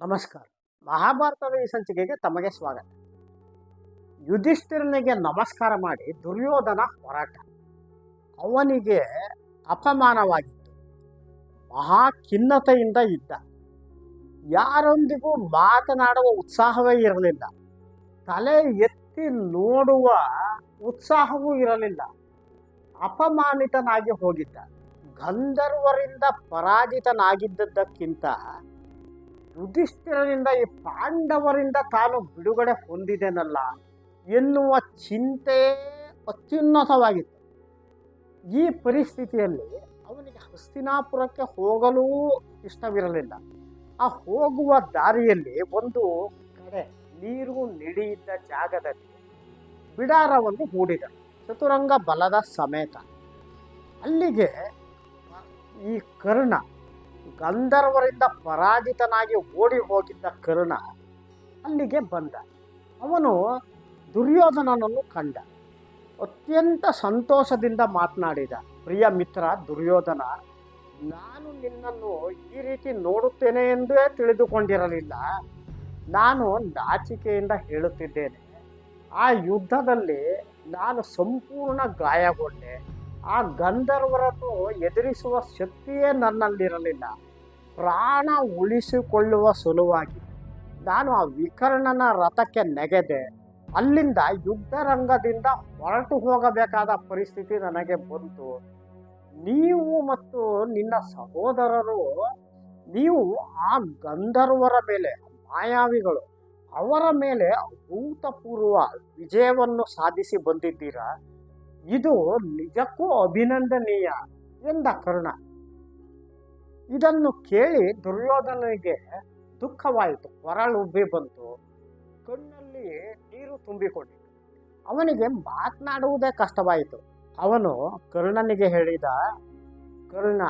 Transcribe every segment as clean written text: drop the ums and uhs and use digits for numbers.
ನಮಸ್ಕಾರ. ಮಹಾಭಾರತದ ಈ ಸಂಚಿಕೆಗೆ ತಮಗೆ ಸ್ವಾಗತ. ಯುಧಿಷ್ಠಿರನಿಗೆ ನಮಸ್ಕಾರ ಮಾಡಿ ದುರ್ಯೋಧನ ಹೋರಾಟ. ಅವನಿಗೆ ಅಪಮಾನವಾಗಿತ್ತು. ಮಹಾ ಖಿನ್ನತೆಯಿಂದ ಇದ್ದ. ಯಾರೊಂದಿಗೂ ಮಾತನಾಡುವ ಉತ್ಸಾಹವೇ ಇರಲಿಲ್ಲ. ತಲೆ ಎತ್ತಿ ನೋಡುವ ಉತ್ಸಾಹವೂ ಇರಲಿಲ್ಲ. ಅಪಮಾನಿತನಾಗಿ ಹೋಗಿದ್ದ. ಗಂಧರ್ವರಿಂದ ಪರಾಜಿತನಾಗಿದ್ದಕ್ಕಿಂತ ಯುಧಿಷ್ಠಿರನಿಂದ ಈ ಪಾಂಡವರಿಂದ ತಾನು ಬಿಡುಗಡೆ ಹೊಂದಿದೆನಲ್ಲ ಎನ್ನುವ ಚಿಂತೆ ಅತ್ಯುನ್ನತವಾಗಿತ್ತು. ಈ ಪರಿಸ್ಥಿತಿಯಲ್ಲಿ ಅವನಿಗೆ ಹಸ್ತಿನಾಪುರಕ್ಕೆ ಹೋಗಲೂ ಇಷ್ಟವಿರಲಿಲ್ಲ. ಆ ಹೋಗುವ ದಾರಿಯಲ್ಲಿ ಒಂದು ಕಡೆ ನೀರು ನಿಡಿಯಿದ್ದ ಜಾಗದಲ್ಲಿ ಬಿಡಾರವನ್ನು ಹೂಡಿದ, ಚತುರಂಗ ಬಲದ ಸಮೇತ. ಅಲ್ಲಿಗೆ ಈ ಕರ್ಣ, ಗಂಧರ್ವರಿಂದ ಪರಾಜಿತನಾಗಿ ಓಡಿ ಹೋಗಿದ್ದ ಕರ್ಣ ಅಲ್ಲಿಗೆ ಬಂದ. ಅವನು ದುರ್ಯೋಧನನನ್ನು ಕಂಡ. ಅತ್ಯಂತ ಸಂತೋಷದಿಂದ ಮಾತನಾಡಿದ. ಪ್ರಿಯ ಮಿತ್ರ ದುರ್ಯೋಧನ, ನಾನು ನಿನ್ನನ್ನು ಈ ರೀತಿ ನೋಡುತ್ತೇನೆ ಎಂದೇ ತಿಳಿದುಕೊಂಡಿರಲಿಲ್ಲ. ನಾನು ನಾಚಿಕೆಯಿಂದ ಹೇಳುತ್ತಿದ್ದೇನೆ. ಆ ಯುದ್ಧದಲ್ಲಿ ನಾನು ಸಂಪೂರ್ಣ ಗಾಯಗೊಂಡೆ. ಆ ಗಂಧರ್ವರನ್ನು ಎದುರಿಸುವ ಶಕ್ತಿಯೇ ನನ್ನಲ್ಲಿರಲಿಲ್ಲ. ಪ್ರಾಣ ಉಳಿಸಿಕೊಳ್ಳುವ ಸಲುವಾಗಿ ನಾನು ಆ ವಿಕರ್ಣನ ರಥಕ್ಕೆ ನೆಗೆದೆ. ಅಲ್ಲಿಂದ ಯುದ್ಧ ರಂಗದಿಂದ ಹೊರಟು ಹೋಗಬೇಕಾದ ಪರಿಸ್ಥಿತಿ ನನಗೆ ಬಂತು. ನೀವು ಮತ್ತು ನಿನ್ನ ಸಹೋದರರು, ನೀವು ಆ ಗಂಧರ್ವರ ಮೇಲೆ, ಮಾಯಾವಿಗಳು, ಅವರ ಮೇಲೆ ಅಭೂತಪೂರ್ವ ವಿಜಯವನ್ನು ಸಾಧಿಸಿ ಬಂದಿದ್ದೀರಾ. ಇದು ನಿಜಕ್ಕೂ ಅಭಿನಂದನೀಯ ಎಂದ ಕರ್ಣ. ಇದನ್ನು ಕೇಳಿ ದುರ್ಯೋಧನನಿಗೆ ದುಃಖವಾಯಿತು. ಕೊರಳುಬ್ಬಿ ಬಂತು. ಕಣ್ಣಲ್ಲಿ ನೀರು ತುಂಬಿಕೊಂಡಿತು. ಅವನಿಗೆ ಮಾತನಾಡುವುದೇ ಕಷ್ಟವಾಯಿತು. ಅವನು ಕರ್ಣನಿಗೆ ಹೇಳಿದ, ಕರ್ಣ,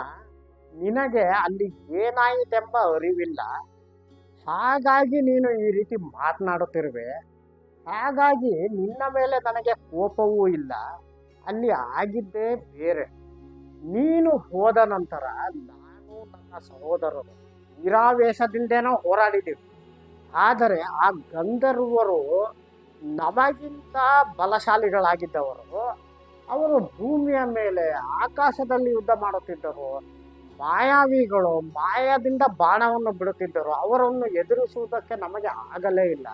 ನಿನಗೆ ಅಲ್ಲಿ ಏನಾಯಿತೆಂಬ ಅರಿವಿಲ್ಲ. ಹಾಗಾಗಿ ನೀನು ಈ ರೀತಿ ಮಾತನಾಡುತ್ತಿರುವೆ. ಹಾಗಾಗಿ ನಿನ್ನ ಮೇಲೆ ನನಗೆ ಕೋಪವೂ ಇಲ್ಲ. ಅಲ್ಲಿ ಆಗಿದ್ದೇ ಬೇರೆ. ನೀನು ಹೋದ ನಂತರ ನಾನು ನನ್ನ ಸಹೋದರರು ನಿರಾವೇಶದಿಂದೇನೋ ಹೋರಾಡಿದ್ದೀವಿ. ಆದರೆ ಆ ಗಂಧರ್ವರು ನಮಗಿಂತ ಬಲಶಾಲಿಗಳಾಗಿದ್ದವರು. ಅವರು ಭೂಮಿಯ ಮೇಲೆ, ಆಕಾಶದಲ್ಲಿ ಯುದ್ಧ ಮಾಡುತ್ತಿದ್ದರು. ಮಾಯಾವಿಗಳು ಮಾಯದಿಂದ ಬಾಣವನ್ನು ಬಿಡುತ್ತಿದ್ದರು. ಅವರನ್ನು ಎದುರಿಸುವುದಕ್ಕೆ ನಮಗೆ ಆಗಲೇ ಇಲ್ಲ.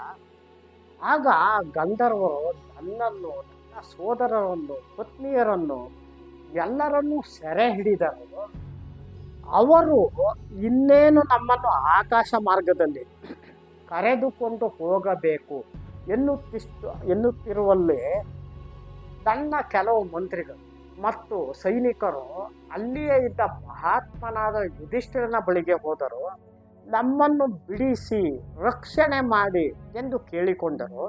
ಆಗ ಗಂಧರ್ವರು ನನ್ನನ್ನು, ನನ್ನ ಸೋದರರನ್ನು, ಪತ್ನಿಯರನ್ನು ಎಲ್ಲರನ್ನೂ ಸೆರೆ ಹಿಡಿದರು. ಅವರು ಇನ್ನೇನು ನಮ್ಮನ್ನು ಆಕಾಶ ಮಾರ್ಗದಲ್ಲಿ ಕರೆದುಕೊಂಡು ಹೋಗಬೇಕು ಎನ್ನುತ್ತಿರುವಲ್ಲಿ ನನ್ನ ಕೆಲವು ಮಂತ್ರಿಗಳು ಮತ್ತು ಸೈನಿಕರು ಅಲ್ಲಿಯೇ ಇದ್ದ ಮಹಾತ್ಮನಾದ ಯುಧಿಷ್ಠಿರನ ಬಳಿಗೆ ಹೋದರು. ನಮ್ಮನ್ನು ಬಿಡಿಸಿ ರಕ್ಷಣೆ ಮಾಡಿ ಎಂದು ಕೇಳಿಕೊಂಡರು.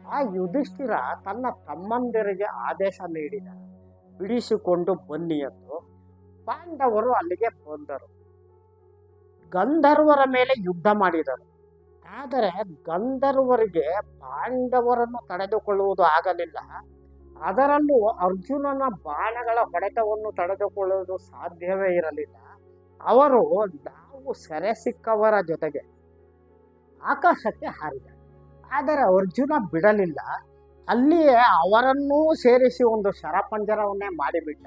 ಆ ಯುಧಿಷ್ಠಿರ ತನ್ನ ತಮ್ಮಂದಿರಿಗೆ ಆದೇಶ ನೀಡಿದ, ಬಿಡಿಸಿಕೊಂಡು ಬನ್ನಿ ಎಂದು. ಪಾಂಡವರು ಅಲ್ಲಿಗೆ ಬಂದರು. ಗಂಧರ್ವರ ಮೇಲೆ ಯುದ್ಧ ಮಾಡಿದರು. ಆದರೆ ಗಂಧರ್ವರಿಗೆ ಪಾಂಡವರನ್ನು ತಡೆದುಕೊಳ್ಳುವುದು ಆಗಲಿಲ್ಲ. ಅದರಲ್ಲೂ ಅರ್ಜುನನ ಬಾಣಗಳ ಹೊಡೆತವನ್ನು ತಡೆದುಕೊಳ್ಳುವುದು ಸಾಧ್ಯವೇ ಇರಲಿಲ್ಲ. ಅವರು ನಾವು ಸೆರೆ ಸಿಕ್ಕವರ ಜೊತೆಗೆ ಆಕಾಶಕ್ಕೆ ಹಾರಿದರು. ಆದರೆ ಅರ್ಜುನ ಬಿಡಲಿಲ್ಲ. ಅಲ್ಲಿಯೇ ಅವರನ್ನೂ ಸೇರಿಸಿ ಒಂದು ಶರಪಂಜರವನ್ನೇ ಮಾಡಿಬಿಟ್ಟ.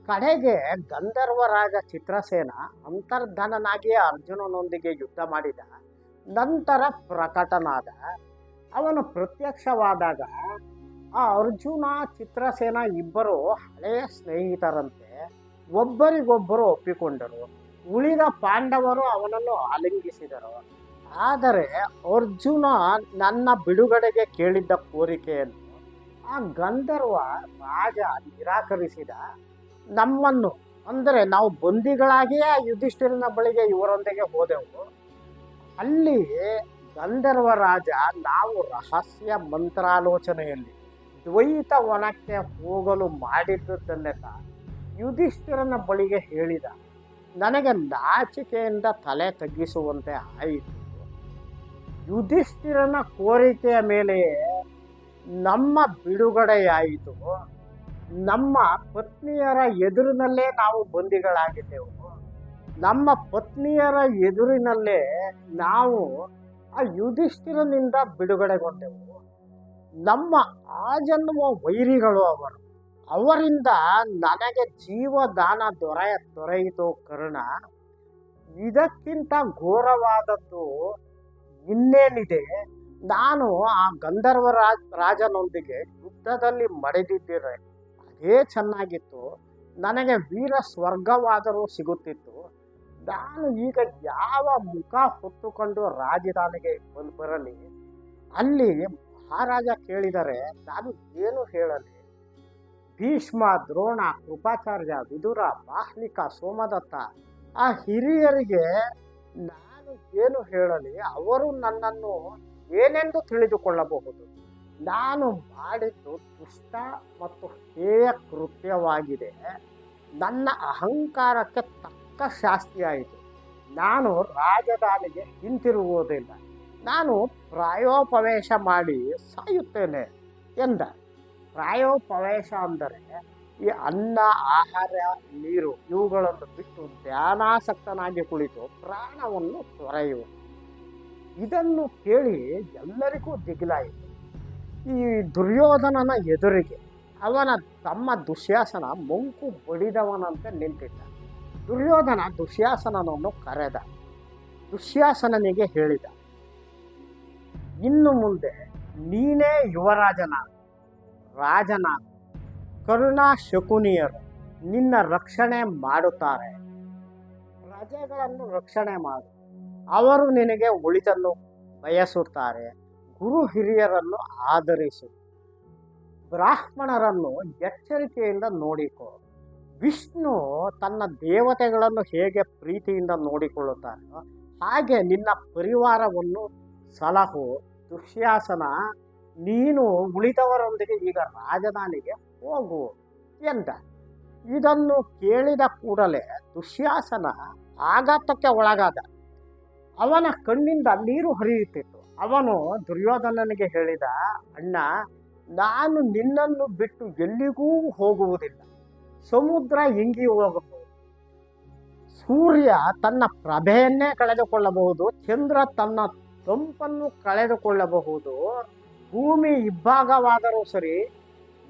ಕಡೆಗೆ ಗಂಧರ್ವರಾಜ ಚಿತ್ರಸೇನ ಅಂತರ್ಧನನಾಗಿಯೇ ಅರ್ಜುನನೊಂದಿಗೆ ಯುದ್ಧ ಮಾಡಿದ. ನಂತರ ಪ್ರಕಟನಾದ. ಅವನು ಪ್ರತ್ಯಕ್ಷವಾದಾಗ ಆ ಅರ್ಜುನ, ಚಿತ್ರಸೇನ ಇಬ್ಬರು ಹಳೆಯ ಸ್ನೇಹಿತರಂತೆ ಒಬ್ಬರಿಗೊಬ್ಬರು ಒಪ್ಪಿಕೊಂಡರು. ಉಳಿದ ಪಾಂಡವರು ಅವನನ್ನು ಆಲಿಂಗಿಸಿದರು. ಆದರೆ ಅರ್ಜುನ ನನ್ನ ಬಿಡುಗಡೆಗೆ ಕೇಳಿದ್ದ ಕೋರಿಕೆಯನ್ನು ಆ ಗಂಧರ್ವ ರಾಜ ನಿರಾಕರಿಸಿದ. ನಮ್ಮನ್ನು, ಅಂದರೆ ನಾವು ಬಂದಿಗಳಾಗಿಯೇ ಯುಧಿಷ್ಠಿರನ ಬಳಿಗೆ ಇವರೊಂದಿಗೆ ಹೋದೆವು. ಅಲ್ಲಿ ಗಂಧರ್ವ ರಾಜ ನಾವು ರಹಸ್ಯ ಮಂತ್ರಾಲೋಚನೆಯಲ್ಲಿ ದ್ವೈತ ವನಕ್ಕೆ ಹೋಗಲು ಮಾಡಿದ್ದನ್ನೆಲ್ಲ ಯುಧಿಷ್ಠಿರನ ಬಳಿಗೆ ಹೇಳಿದ. ನನಗೆ ನಾಚಿಕೆಯಿಂದ ತಲೆ ತಗ್ಗಿಸುವಂತೆ ಆಯಿತು. ಯುಧಿಷ್ಠಿರನ ಕೋರಿಕೆಯ ಮೇಲೆ ನಮ್ಮ ಬಿಡುಗಡೆಯಾಯಿತು. ನಮ್ಮ ಪತ್ನಿಯರ ಎದುರಿನಲ್ಲೇ ನಾವು ಬಂದಿಗಳಾಗಿದ್ದೆವು. ನಮ್ಮ ಪತ್ನಿಯರ ಎದುರಿನಲ್ಲೇ ನಾವು ಆ ಯುಧಿಷ್ಠಿರನಿಂದ ಬಿಡುಗಡೆಗೊಂಡೆವು. ನಮ್ಮ ಆಜನ್ಮ ವೈರಿಗಳು ಅವರು. ಅವರಿಂದ ನನಗೆ ಜೀವದಾನ ದೊರೆಯಿತು ಕರ್ಣ. ಇದಕ್ಕಿಂತ ಘೋರವಾದದ್ದು ಇನ್ನೇನಿದೆ? ನಾನು ಆ ಗಂಧರ್ವ ರಾಜನೊಂದಿಗೆ ಯುದ್ಧದಲ್ಲಿ ಮಡಿದಿದ್ದರೆ ಅದೇ ಚೆನ್ನಾಗಿತ್ತು. ನನಗೆ ವೀರ ಸ್ವರ್ಗವಾದರೂ ಸಿಗುತ್ತಿತ್ತು. ನಾನು ಈಗ ಯಾವ ಮುಖ ಹೊತ್ತುಕೊಂಡು ರಾಜಧಾನಿಗೆ ಬರಲಿ? ಅಲ್ಲಿ ಮಹಾರಾಜ ಕೇಳಿದರೆ ನಾನು ಏನು ಹೇಳಲಿ? ಭೀಷ್ಮ, ದ್ರೋಣ, ಕೃಪಾಚಾರ್ಯ, ವಿದುರ, ಬಾಹ್ಲಿಕ, ಸೋಮದತ್ತ ಆ ಹಿರಿಯರಿಗೆ ನಾನು ಏನು ಹೇಳಲಿ? ಅವರು ನನ್ನನ್ನು ಏನೆಂದು ತಿಳಿದುಕೊಳ್ಳಬಹುದು? ನಾನು ಮಾಡಿದ್ದು ದುಷ್ಟ ಮತ್ತು ಹೇಯ ಕೃತ್ಯವಾಗಿದೆ. ನನ್ನ ಅಹಂಕಾರಕ್ಕೆ ತಕ್ಕ ಶಾಸ್ತಿಯಾಯಿತು. ನಾನು ರಾಜಧಾನಿಗೆ ಹಿಂತಿರುಗುವುದಿಲ್ಲ. ನಾನು ಪ್ರಾಯೋಪವೇಶ ಮಾಡಿ ಸಾಯುತ್ತೇನೆ ಎಂದ. ಪ್ರಾಯೋಪವೇಶ ಅಂದರೆ ಈ ಅನ್ನ, ಆಹಾರ, ನೀರು ಇವುಗಳನ್ನು ಬಿಟ್ಟು ಧ್ಯಾನಾಸಕ್ತನಾಗಿ ಕುಳಿತು ಪ್ರಾಣವನ್ನು ತೊರೆಯುವುದು. ಇದನ್ನು ಕೇಳಿ ಎಲ್ಲರಿಗೂ ದಿಗಿಲಾಯಿತು. ಈ ದುರ್ಯೋಧನನ ಎದುರಿಗೆ ಅವನ ತಮ್ಮ ದುಶ್ಯಾಸನ ಮಂಕು ಬಡಿದವನಂತೆ ನಿಂತಿದ್ದ. ದುರ್ಯೋಧನ ದುಶ್ಯಾಸನನನ್ನು ಕರೆದ. ದುಶ್ಯಾಸನನಿಗೆ ಹೇಳಿದ, ಇನ್ನು ಮುಂದೆ ನೀನೇ ರಾಜನ ಕರ್ಣ, ಶಕುನಿಯರು ನಿನ್ನ ರಕ್ಷಣೆ ಮಾಡುತ್ತಾರೆ. ಪ್ರಜೆಗಳನ್ನು ರಕ್ಷಣೆ ಮಾಡು. ಅವರು ನಿನಗೆ ಒಳಿತನ್ನು ಬಯಸುತ್ತಾರೆ. ಗುರು ಹಿರಿಯರನ್ನು ಆದರಿಸು. ಬ್ರಾಹ್ಮಣರನ್ನು ಎಚ್ಚರಿಕೆಯಿಂದ ನೋಡಿಕೊ. ವಿಷ್ಣು ತನ್ನ ದೇವತೆಗಳನ್ನು ಹೇಗೆ ಪ್ರೀತಿಯಿಂದ ನೋಡಿಕೊಳ್ಳುತ್ತಾನೋ ಹಾಗೆ ನಿನ್ನ ಪರಿವಾರವನ್ನು ಸಲಹು. ದುಶ್ಯಾಸನ, ನೀನು ಉಳಿದವರೊಂದಿಗೆ ಈಗ ರಾಜಧಾನಿಗೆ ಹೋಗು ಎಂದ. ಇದನ್ನು ಕೇಳಿದ ಕೂಡಲೇ ದುಶ್ಯಾಸನ ಆಘಾತಕ್ಕೆ ಒಳಗಾದ. ಅವನ ಕಣ್ಣಿಂದ ನೀರು ಹರಿಯುತ್ತಿತ್ತು. ಅವನು ದುರ್ಯೋಧನನಿಗೆ ಹೇಳಿದ, ಅಣ್ಣ, ನಾನು ನಿನ್ನನ್ನು ಬಿಟ್ಟು ಎಲ್ಲಿಗೂ ಹೋಗುವುದಿಲ್ಲ. ಸಮುದ್ರ ಇಂಗಿ ಹೋಗಬಹುದು, ಸೂರ್ಯ ತನ್ನ ಪ್ರಭೆಯನ್ನೇ ಕಳೆದುಕೊಳ್ಳಬಹುದು, ಚಂದ್ರ ತನ್ನ ತಂಪನ್ನು ಕಳೆದುಕೊಳ್ಳಬಹುದು, ಭೂಮಿ ಇಬ್ಬಾಗವಾದರೂ ಸರಿ,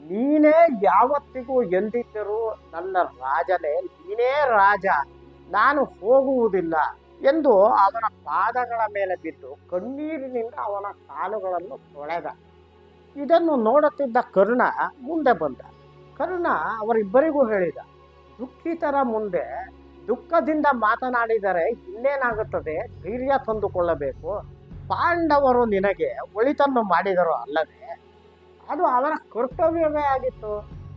ನೀನೇ ಯಾವತ್ತಿಗೂ ಎಂದಿದ್ದರೂ ನನ್ನ ರಾಜನೇ, ನೀನೇ ರಾಜ, ನಾನು ಹೋಗುವುದಿಲ್ಲ ಎಂದು ಅವನ ಪಾದಗಳ ಮೇಲೆ ಬಿದ್ದು ಕಣ್ಣೀರಿನಿಂದ ಅವನ ಕಾಲುಗಳನ್ನು ತೊಳೆದ. ಇದನ್ನು ನೋಡುತ್ತಿದ್ದ ಕರ್ಣ ಮುಂದೆ ಬಂದ. ಕರ್ಣ ಅವರಿಬ್ಬರಿಗೂ ಹೇಳಿದ, ದುಃಖಿತರ ಮುಂದೆ ದುಃಖದಿಂದ ಮಾತನಾಡಿದರೆ ಇನ್ನೇನಾಗುತ್ತದೆ? ಧೈರ್ಯ ತಂದುಕೊಳ್ಳಬೇಕು. ಪಾಂಡವರು ನಿನಗೆ ಒಳಿತನ್ನು ಮಾಡಿದರು ಅಲ್ಲವೇ? ಅದು ಅವರ ಕರ್ತವ್ಯವೇ ಆಗಿತ್ತು.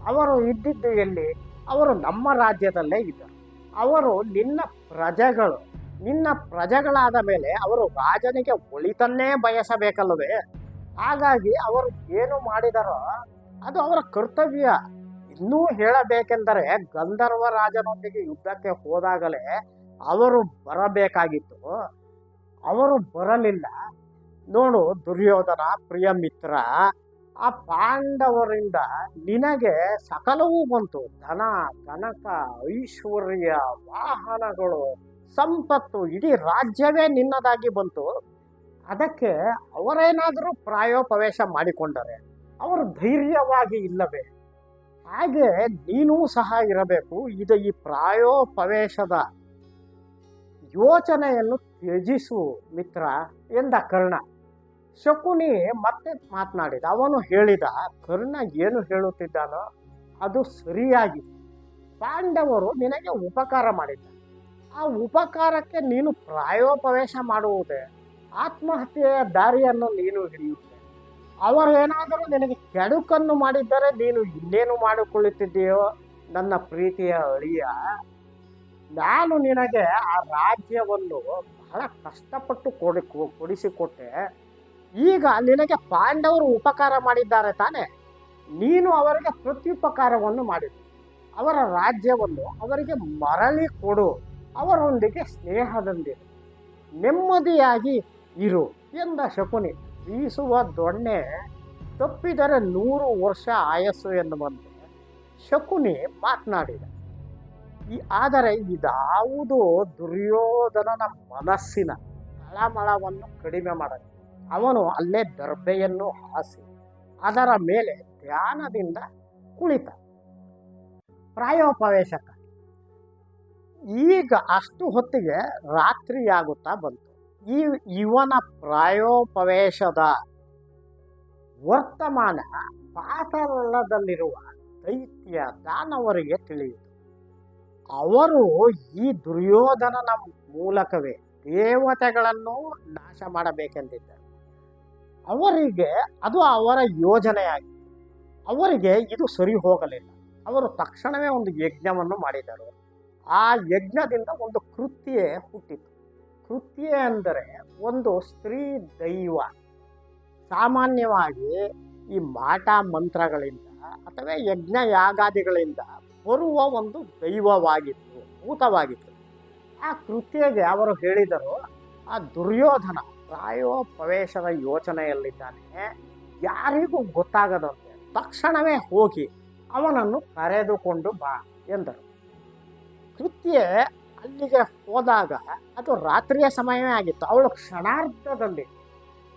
ಅವರು ಇದ್ದಿದ್ದು ಎಲ್ಲಿ? ಅವರು ನಮ್ಮ ರಾಜ್ಯದಲ್ಲೇ ಇದ್ದರು. ಅವರು ನಿನ್ನ ಪ್ರಜೆಗಳಾದ ಮೇಲೆ ಅವರು ರಾಜನಿಗೆ ಒಳಿತನ್ನೇ ಬಯಸಬೇಕಲ್ಲವೇ? ಹಾಗಾಗಿ ಅವರು ಏನು ಮಾಡಿದರೋ ಅದು ಅವರ ಕರ್ತವ್ಯ. ಇನ್ನೂ ಹೇಳಬೇಕೆಂದರೆ ಗಂಧರ್ವ ರಾಜನೊಂದಿಗೆ ಯುದ್ಧಕ್ಕೆ ಹೋದಾಗಲೇ ಅವರು ಬರಬೇಕಾಗಿತ್ತು. ಅವರು ಬರಲಿಲ್ಲ. ನೋಡು ದುರ್ಯೋಧನ, ಪ್ರಿಯ ಮಿತ್ರ, ಆ ಪಾಂಡವರಿಂದ ನಿನಗೆ ಸಕಲವೂ ಬಂತು. ಧನ, ಕನಕ, ಐಶ್ವರ್ಯ, ವಾಹನಗಳು, ಸಂಪತ್ತು, ಇಡೀ ರಾಜ್ಯವೇ ನಿನ್ನದಾಗಿ ಬಂತು. ಅದಕ್ಕೆ ಅವರೇನಾದರೂ ಪ್ರಾಯೋಪವೇಶ ಮಾಡಿಕೊಂಡರೆ ಅವರು ಧೈರ್ಯವಾಗಿ ಇಲ್ಲವೇ? ಹಾಗೆ ನೀನೂ ಸಹ ಇರಬೇಕು. ಇದು ಈ ಪ್ರಾಯೋಪವೇಶದ ಯೋಚನೆಯನ್ನು ತ್ಯಜಿಸು ಮಿತ್ರ ಎಂದ ಕರ್ಣ. ಶಕುನಿ ಮತ್ತೆ ಮಾತನಾಡಿದ. ಅವನು ಹೇಳಿದ, ಕರ್ಣ ಏನು ಹೇಳುತ್ತಿದ್ದಾನೋ ಅದು ಸರಿಯಾಗಿ. ಪಾಂಡವರು ನಿನಗೆ ಉಪಕಾರ ಮಾಡಿದ್ದ. ಆ ಉಪಕಾರಕ್ಕೆ ನೀನು ಪ್ರಾಯೋಪವೇಶ ಮಾಡುವುದೇ? ಆತ್ಮಹತ್ಯೆಯ ದಾರಿಯನ್ನು ನೀನು ಹಿಡಿಯುತ್ತೆ. ಅವರು ಏನಾದರೂ ನಿನಗೆ ಕೆಡುಕನ್ನು ಮಾಡಿದ್ದರೆ ನೀನು ಇನ್ನೇನು ಮಾಡಿಕೊಳ್ಳುತ್ತಿದ್ದೀಯೋ ನನ್ನ ಪ್ರೀತಿಯ ಅಳಿಯ? ನಾನು ನಿನಗೆ ಆ ರಾಜ್ಯವನ್ನು ಬಹಳ ಕಷ್ಟಪಟ್ಟು ಕೊಡಿಸಿಕೊಟ್ಟೆ. ಈಗ ನಿನಗೆ ಪಾಂಡವರು ಉಪಕಾರ ಮಾಡಿದ್ದಾರೆ ತಾನೆ? ನೀನು ಅವರಿಗೆ ಪ್ರತ್ಯುಪಕಾರವನ್ನು ಮಾಡಿದೆ. ಅವರ ರಾಜ್ಯವನ್ನು ಅವರಿಗೆ ಮರಳಿ ಕೊಡು. ಅವರೊಂದಿಗೆ ಸ್ನೇಹದಿಂದಿರು, ನೆಮ್ಮದಿಯಾಗಿ ಇರು ಎಂದ ಶಕುನಿ. ಬೀಸುವ ದೊಣ್ಣೆ ತಪ್ಪಿದರೆ 100 ವರ್ಷ ಆಯಸ್ಸು ಎನ್ನುವಂತೆ ಶಕುನಿ ಮಾತನಾಡಿದ. ಆದರೆ ಇದಾವುದು ದುರ್ಯೋಧನನ ಮನಸ್ಸಿನ ತಳಮಳವನ್ನು ಕಡಿಮೆ ಮಾಡಲು ಅವನು ಅಲ್ಲೇ ದರ್ಬೆಯನ್ನು ಹಾಸಿ ಅದರ ಮೇಲೆ ಧ್ಯಾನದಿಂದ ಕುಳಿತ. ಪ್ರಾಯೋಪವೇಶಕ ಈಗ ಅಷ್ಟು ಹೊತ್ತಿಗೆ ರಾತ್ರಿಯಾಗುತ್ತಾ ಬಂತು. ಇವನ ಪ್ರಾಯೋಪವೇಶದ ವರ್ತಮಾನ ಪಾತಾಳದಲ್ಲಿರುವ ದೈತ್ಯ ದಾನವರಿಗೆ ತಿಳಿಯಿತು. ಅವರು ಈ ದುರ್ಯೋಧನನ ಮೂಲಕವೇ ದೇವತೆಗಳನ್ನು ನಾಶ ಮಾಡಬೇಕೆಂದಿದ್ದರು. ಅವರಿಗೆ ಅದು ಅವರ ಯೋಜನೆಯಾಗಿತ್ತು. ಅವರಿಗೆ ಇದು ಸರಿ ಹೋಗಲಿಲ್ಲ. ಅವರು ತಕ್ಷಣವೇ ಒಂದು ಯಜ್ಞವನ್ನು ಮಾಡಿದರು. ಆ ಯಜ್ಞದಿಂದ ಒಂದು ಕೃತ್ಯೆ ಹುಟ್ಟಿತು. ಕೃತ್ಯೆ ಅಂದರೆ ಒಂದು ಸ್ತ್ರೀ ದೈವ. ಸಾಮಾನ್ಯವಾಗಿ ಈ ಮಾಟ ಮಂತ್ರಗಳಿಂದ ಅಥವಾ ಯಜ್ಞ ಯಾಗಾದಿಗಳಿಂದ ಬರುವ ಒಂದು ದೈವವಾಗಿತ್ತು, ಭೂತವಾಗಿತ್ತು. ಆ ಕೃತ್ಯೆಗೆ ಅವರು ಹೇಳಿದರು, ಆ ದುರ್ಯೋಧನ ಪ್ರಾಯೋಪವೇಶದ ಯೋಚನೆಯಲ್ಲಿದ್ದಾನೆ, ಯಾರಿಗೂ ಗೊತ್ತಾಗದಂತೆ ತಕ್ಷಣವೇ ಹೋಗಿ ಅವನನ್ನು ಕರೆದುಕೊಂಡು ಬಾ ಎಂದರು. ಕೃತ್ಯೆ ಅಲ್ಲಿಗೆ ಹೋದಾಗ ಅದು ರಾತ್ರಿಯ ಸಮಯವೇ ಆಗಿತ್ತು. ಅವಳು ಕ್ಷಣಾರ್ಧದಲ್ಲಿ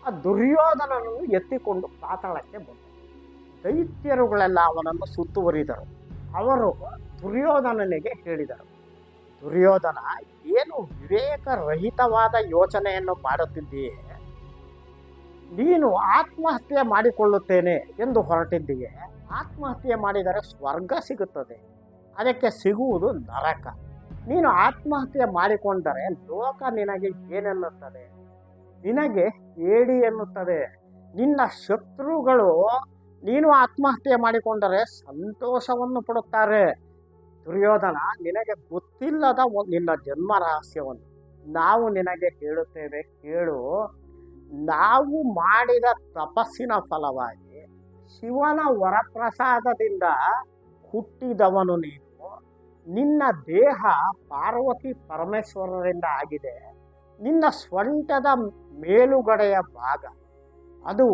ಆ ದುರ್ಯೋಧನನನ್ನು ಎತ್ತಿಕೊಂಡು ಪಾತಾಳಕ್ಕೆ ಬಂದರು. ದೈತ್ಯರುಗಳೆಲ್ಲ ಅವನನ್ನು ಸುತ್ತುವರಿದರು. ಅವರು ದುರ್ಯೋಧನನಿಗೆ ಹೇಳಿದರು, ದುರ್ಯೋಧನ, ಏನು ವಿವೇಕರಹಿತವಾದ ಯೋಚನೆಯನ್ನು ಮಾಡುತ್ತಿದ್ದೀಯೇ? ನೀನು ಆತ್ಮಹತ್ಯೆ ಮಾಡಿಕೊಳ್ಳುತ್ತೇನೆ ಎಂದು ಹೊರಟಿದ್ದೀಯೇ. ಆತ್ಮಹತ್ಯೆ ಮಾಡಿದರೆ ಸ್ವರ್ಗ ಸಿಗುತ್ತದೆ, ಅದಕ್ಕೆ ಸಿಗುವುದು ನರಕ. ನೀನು ಆತ್ಮಹತ್ಯೆ ಮಾಡಿಕೊಂಡರೆ ಲೋಕ ನಿನಗೆ ಏನೆನ್ನುತ್ತದೆ? ನಿನಗೆ ಹೇಡಿ ಎನ್ನುತ್ತದೆ. ನಿನ್ನ ಶತ್ರುಗಳು ನೀನು ಆತ್ಮಹತ್ಯೆ ಮಾಡಿಕೊಂಡರೆ ಸಂತೋಷವನ್ನು ಪಡುತ್ತಾರೆ. ದುರ್ಯೋಧನ, ನಿನಗೆ ಗೊತ್ತಿಲ್ಲದ ನಿನ್ನ ಜನ್ಮ ರಹಸ್ಯವನ್ನು ನಾವು ನಿನಗೆ ಹೇಳುತ್ತೇವೆ, ಕೇಳು. ನಾವು ಮಾಡಿದ ತಪಸ್ಸಿನ ಫಲವಾಗಿ ಶಿವನ ವರಪ್ರಸಾದದಿಂದ ಹುಟ್ಟಿದವನು ನೀನು. ನಿನ್ನ ದೇಹ ಪಾರ್ವತಿ ಪರಮೇಶ್ವರರಿಂದ ಆಗಿದೆ. ನಿನ್ನ ಸ್ವಂಟದ ಮೇಲುಗಡೆಯ ಭಾಗ ಅದು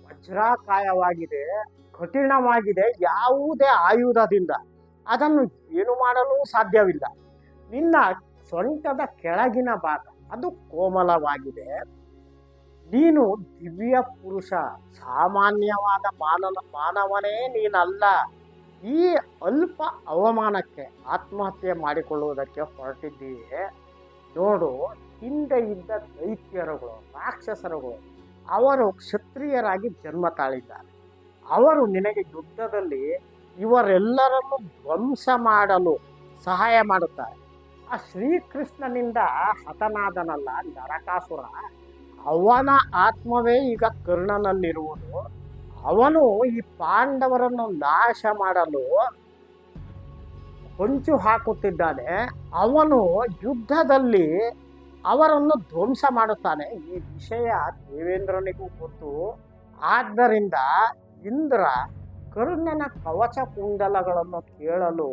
ವಜ್ರಾಕಾಯವಾಗಿದೆ, ಕಠಿಣವಾಗಿದೆ. ಯಾವುದೇ ಆಯುಧದಿಂದ ಅದನ್ನು ಏನು ಮಾಡಲು ಸಾಧ್ಯವಿಲ್ಲ. ನಿನ್ನ ಸೊಂಟದ ಕೆಳಗಿನ ಭಾಗ ಅದು ಕೋಮಲವಾಗಿದೆ. ನೀನು ದಿವ್ಯ ಪುರುಷ, ಸಾಮಾನ್ಯವಾದ ಮಾನವನೇ ನೀನಲ್ಲ. ಈ ಅಲ್ಪ ಅವಮಾನಕ್ಕೆ ಆತ್ಮಹತ್ಯೆ ಮಾಡಿಕೊಳ್ಳುವುದಕ್ಕೆ ಹೊರಟಿದ್ದೀಯೇ. ನೋಡು, ಹಿಂದೆ ಇದ್ದ ದೈತ್ಯರುಗಳು, ರಾಕ್ಷಸರುಗಳು, ಅವರು ಕ್ಷತ್ರಿಯರಾಗಿ ಜನ್ಮ ತಾಳಿದ್ದಾರೆ. ಅವರು ನಿನಗೆ ಯುದ್ಧದಲ್ಲಿ ಇವರೆಲ್ಲರನ್ನು ಧ್ವಂಸ ಮಾಡಲು ಸಹಾಯ ಮಾಡುತ್ತಾರೆ. ಆ ಶ್ರೀಕೃಷ್ಣನಿಂದ ಹತನಾದನಲ್ಲ ನರಕಾಸುರ, ಅವನ ಆತ್ಮವೇ ಈಗ ಕರ್ಣನಲ್ಲಿರುವುದು. ಅವನು ಈ ಪಾಂಡವರನ್ನು ನಾಶ ಮಾಡಲು ಹೊಂಚು ಹಾಕುತ್ತಿದ್ದಾನೆ. ಅವನು ಯುದ್ಧದಲ್ಲಿ ಅವರನ್ನು ಧ್ವಂಸ ಮಾಡುತ್ತಾನೆ. ಈ ವಿಷಯ ದೇವೇಂದ್ರನಿಗೂ ಗೊತ್ತು. ಆದ್ದರಿಂದ ಇಂದ್ರ ಕರ್ಣನ ಕವಚ ಕುಂಡಲಗಳನ್ನು ಕೇಳಲು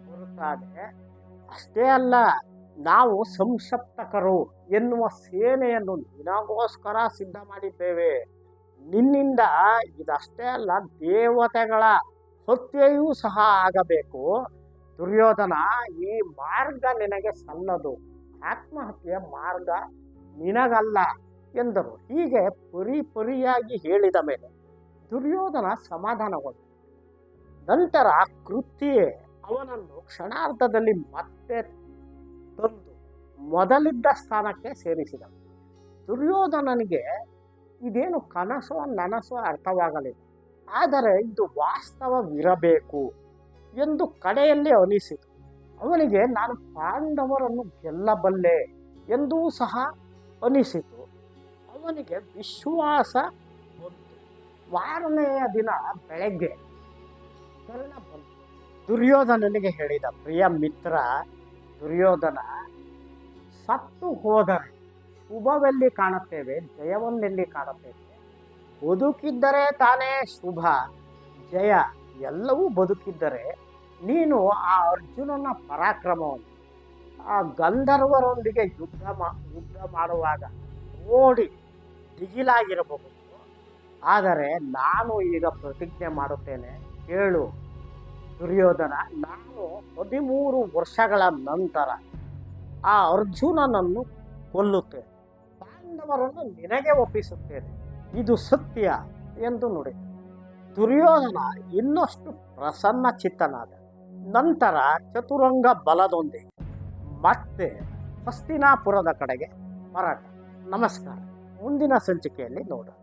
ಬರುತ್ತಾನೆ. ಅಷ್ಟೇ ಅಲ್ಲ, ನಾವು ಸಂಸಪ್ತಕರು ಎನ್ನುವ ಸೇನೆಯನ್ನು ನಿನಗೋಸ್ಕರ ಸಿದ್ಧ ಮಾಡಿದ್ದೇವೆ. ನಿನ್ನಿಂದ ಇದಷ್ಟೇ ಅಲ್ಲ, ದೇವತೆಗಳ ಹತ್ಯೆಯೂ ಸಹ ಆಗಬೇಕು. ದುರ್ಯೋಧನ, ಈ ಮಾರ್ಗ ನಿನಗೆ ಸಲ್ಲದು. ಆತ್ಮಹತ್ಯೆ ಮಾರ್ಗ ನಿನಗಲ್ಲ ಎಂದರು. ಹೀಗೆ ಪರಿಯಾಗಿ ಹೇಳಿದ ಮೇಲೆ ದುರ್ಯೋಧನ ಸಮಾಧಾನಗೊಂಡ. ನಂತರ ಕೃತ್ಯೆ ಅವನನ್ನು ಕ್ಷಣಾರ್ಧದಲ್ಲಿ ಮತ್ತೆ ತಂದು ಮೊದಲಿದ್ದ ಸ್ಥಾನಕ್ಕೆ ಸೇರಿಸಿದ. ದುರ್ಯೋಧನನಿಗೆ ಇದೇನು ಕನಸೋ ನನಸೋ ಅರ್ಥವಾಗಲಿಲ್ಲ. ಆದರೆ ಇದು ವಾಸ್ತವವಿರಬೇಕು ಎಂದು ಕಡೆಯಲ್ಲಿ ಅನಿಸಿತು. ಅವನಿಗೆ ನಾನು ಪಾಂಡವರನ್ನು ಗೆಲ್ಲಬಲ್ಲೆ ಎಂದೂ ಸಹ ಅನಿಸಿತು. ಅವನಿಗೆ ವಿಶ್ವಾಸ ಬಂತು. ಮಾರನೆಯ ದಿನ ಬೆಳಗ್ಗೆ ಕರ್ಣ ಬಂತು. ದುರ್ಯೋಧನನಿಗೆ ಹೇಳಿದ, ಪ್ರಿಯ ಮಿತ್ರ ದುರ್ಯೋಧನ, ಸತ್ತು ಹೋದರೆ ಶುಭವೆಲ್ಲಿ ಕಾಣುತ್ತೇವೆ, ಜಯವನ್ನೆಲ್ಲಿ ಕಾಣುತ್ತೇವೆ? ಬದುಕಿದ್ದರೆ ತಾನೇ ಶುಭ, ಜಯ ಎಲ್ಲವೂ ಬದುಕಿದ್ದರೆ. ನೀನು ಆ ಅರ್ಜುನನ ಪರಾಕ್ರಮವನ್ನು ಆ ಗಂಧರ್ವರೊಂದಿಗೆ ಯುದ್ಧ ಮಾಡುವಾಗ ನೋಡಿ ದಿಗಿಲಾಗಿರಬಹುದು. ಆದರೆ ನಾನು ಈಗ ಪ್ರತಿಜ್ಞೆ ಮಾಡುತ್ತೇನೆ, ಕೇಳು. ದುರ್ಯೋಧನ, ನಾನು 13 ವರ್ಷಗಳ ನಂತರ ಆ ಅರ್ಜುನನನ್ನು ಕೊಲ್ಲುತ್ತೇನೆ, ಪಾಂಡವರನ್ನು ನಿನಗೆ ಒಪ್ಪಿಸುತ್ತೇನೆ, ಇದು ಸತ್ಯ ಎಂದು ನುಡಿ. ದುರ್ಯೋಧನ ಇನ್ನಷ್ಟು ಪ್ರಸನ್ನ ಚಿತ್ತನಾದ. ನಂತರ ಚತುರಂಗ ಬಲದೊಂದಿಗೆ ಮತ್ತೆ ಹಸ್ತಿನಾಪುರದ ಕಡೆಗೆ ಹೊರಟ. ನಮಸ್ಕಾರ. ಮುಂದಿನ ಸಂಚಿಕೆಯಲ್ಲಿ ನೋಡೋಣ.